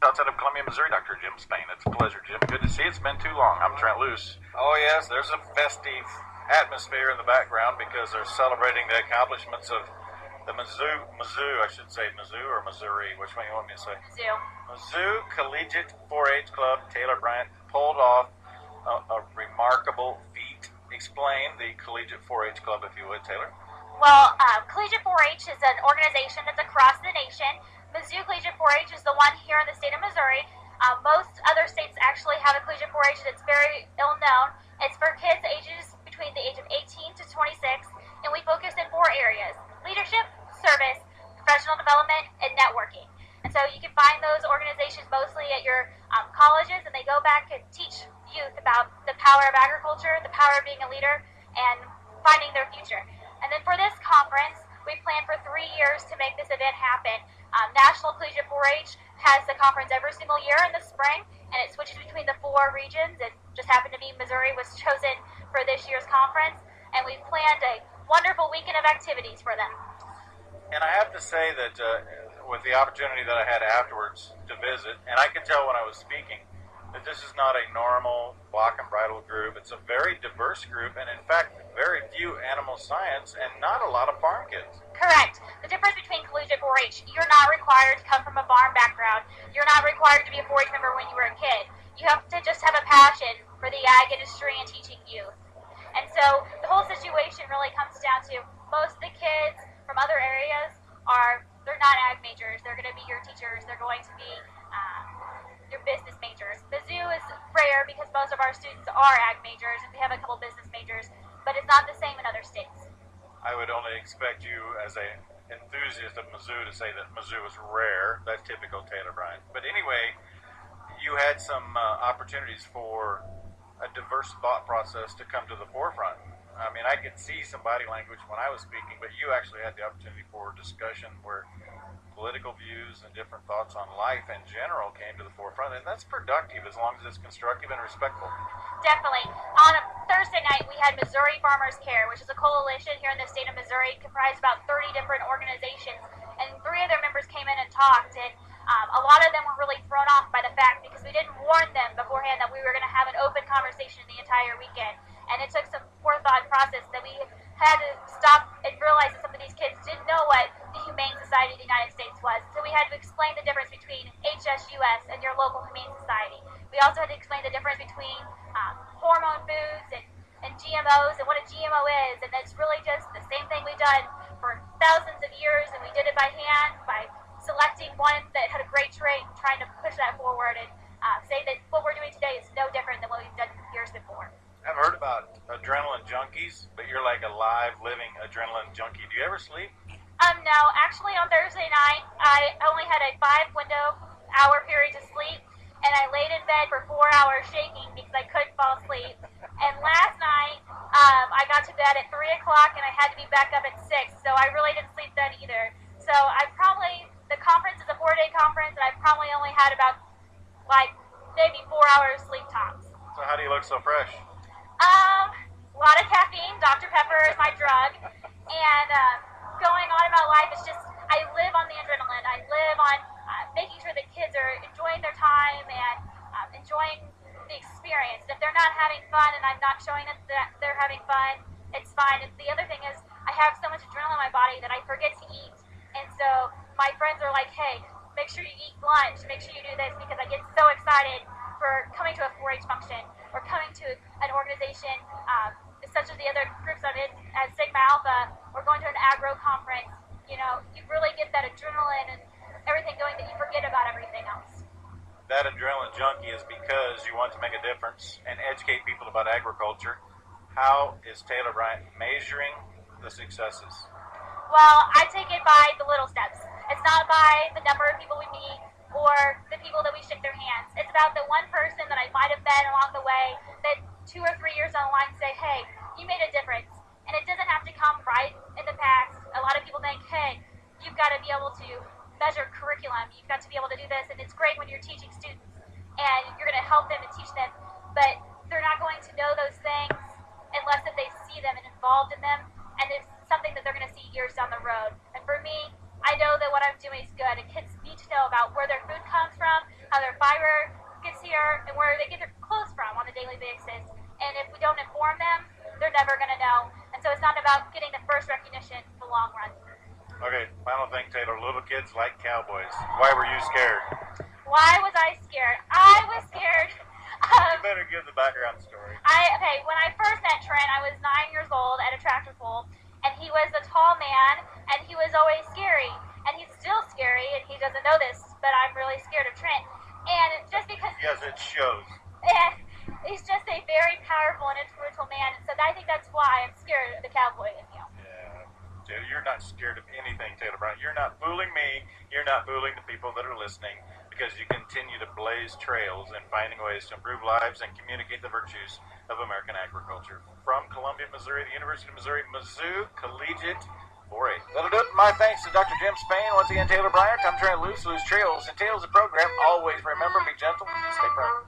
Outside of Columbia, Missouri, Dr. Jim Spain. It's a pleasure, Jim. Good to see you. It's been too long. I'm Trent Loos. Oh, yes, there's a festive atmosphere in the background because they're celebrating the accomplishments of the Mizzou, I should say Mizzou or Missouri. Which one you want me to say? Mizzou Collegiate 4-H Club. Taylor Bryant pulled off a remarkable feat. Explain the Collegiate 4-H Club, if you would, Taylor. Well, Collegiate 4-H is an organization that's across the nation. Mizzou Collegiate 4-H is the one here in the state of Missouri. Most other states actually have a Collegiate 4-H that's very ill-known. It's for kids ages between the age of 18 to 26, and we focus in 4 areas: leadership, service, professional development, and networking. And so you can find those organizations mostly at your colleges, and they go back and teach youth about the power of agriculture, the power of being a leader, and finding their future. And then for this conference, we plan for 3 years to make this event happen. National Collegiate 4-H has the conference every single year in the spring, and it switches between the 4 regions. It just happened to be Missouri was chosen for this year's conference, and we've planned a wonderful weekend of activities for them. And I have to say that with the opportunity that I had afterwards to visit, and I could tell when I was speaking, that this is not a normal block and bridle group. It's a very diverse group, and in fact, very few animal science and not a lot of farm kids. Correct. The difference between Collegiate 4-H, you're not required to come from a farm background. You're not required to be a 4-H member when you were a kid. You have to just have a passion for the ag industry and teaching youth. And so the whole situation really comes down to most of the kids from other areas they're not ag majors. They're going to be your teachers. They're going to be your business majors. Mizzou is rare because most of our students are ag majors, and we have a couple business majors, but it's not the same in other states. I would only expect you as an enthusiast of Mizzou to say that Mizzou is rare. That's typical Taylor Bryant. But anyway, you had some opportunities for a diverse thought process to come to the forefront. I mean, I could see some body language when I was speaking, but you actually had the opportunity for discussion where political views and different thoughts on life in general came to the forefront, and that's productive as long as it's constructive and respectful. Definitely. On a Thursday night, we had Missouri Farmers Care, which is a coalition here in the state of Missouri, comprised about 30 different organizations, and 3 of their members came in and talked, and a lot of them were really thrown off by the fact because we didn't warn them beforehand that we were going to have an open conversation the entire weekend, and it took some forethought process that we had to stop and realize that some of these kids didn't know what the Humane Society of the United States was. So we had to explain the difference between HSUS and your local Humane Society. We also had to explain the difference between hormone foods and GMOs and what a GMO is. And it's really just the same thing we've done for thousands of years, and we did it by hand, by selecting one that had a great trait and trying to push that forward and say that what we're doing today is no different than what we've done years before. I've heard about adrenaline junkies, but you're like a live, living adrenaline junkie. Do you ever sleep? No. Actually, on Thursday night, I only had a 5-hour period to sleep, and I laid in bed for 4 hours shaking because I couldn't fall asleep. And last night, I got to bed at 3 o'clock, and I had to be back up at 6, so I really didn't sleep then either. So the conference is a 4-day conference, and I probably only had about, maybe 4 hours sleep tops. So how do you look so fresh? A lot of caffeine. Dr. Pepper is my drug. And going on in my life, it's just, I live on the adrenaline. I live on making sure that kids are enjoying their time and enjoying the experience. If they're not having fun and I'm not showing them that they're having fun, it's fine. And the other thing is, I have so much adrenaline in my body that I forget to eat. And so my friends are like, hey, make sure you eat lunch, make sure you do this, because I get so excited for coming to a 4-H function or coming to an organization such as the other groups I'm in as Sigma Alpha or going to an agro conference. You know, you really get that adrenaline and everything going that you forget about everything else. That adrenaline junkie is because you want to make a difference and educate people about agriculture. How is Taylor Bryant measuring the successes? Well, I take it by the little steps. It's not by the number of people we meet or the people that we shake their hands. It's about the one person that I might have met along the way that 2 or 3 years down the line say, hey, you made a difference. And it doesn't have to come right in the past. A lot of people think, hey, you've got to be able to measure curriculum. You've got to be able to do this. And it's great when you're teaching students and you're going to help them and teach them. But they're not going to know those things unless if they see them and involved in them. And it's something that they're going to see years down the road. And for me, I know that what I'm doing is good. And kids need to know about where their food comes from, how their fiber gets here, and where they get their clothes from on a daily basis. And if we don't inform them, they're never going to know. And so it's not about getting the first recognition in the long run. Okay, final thing, Taylor. Little kids like cowboys. Why were you scared? Why was I scared? I was scared. You better give the background story. When I first met Trent, I was 9 years old at a tractor pull, and he was a tall man, and he was always scary. And he's still scary, and he doesn't know this, but I'm really scared of Trent. And just because... Yes, it shows. He's just a very powerful and influential man, and so I think that's why I'm scared of the cowboy in you. Yeah. Taylor, you're not scared of anything, Taylor Bryant. You're not fooling me. You're not fooling the people that are listening, because you continue to blaze trails and finding ways to improve lives and communicate the virtues of American agriculture. From Columbia, Missouri, the University of Missouri, Mizzou Collegiate 4A. That'll do it. My thanks to Dr. Jim Spain. Once again, Taylor Bryant. I'm Trent Loos, Loos Trails and Tales, the program. Always remember, be gentle, stay firm.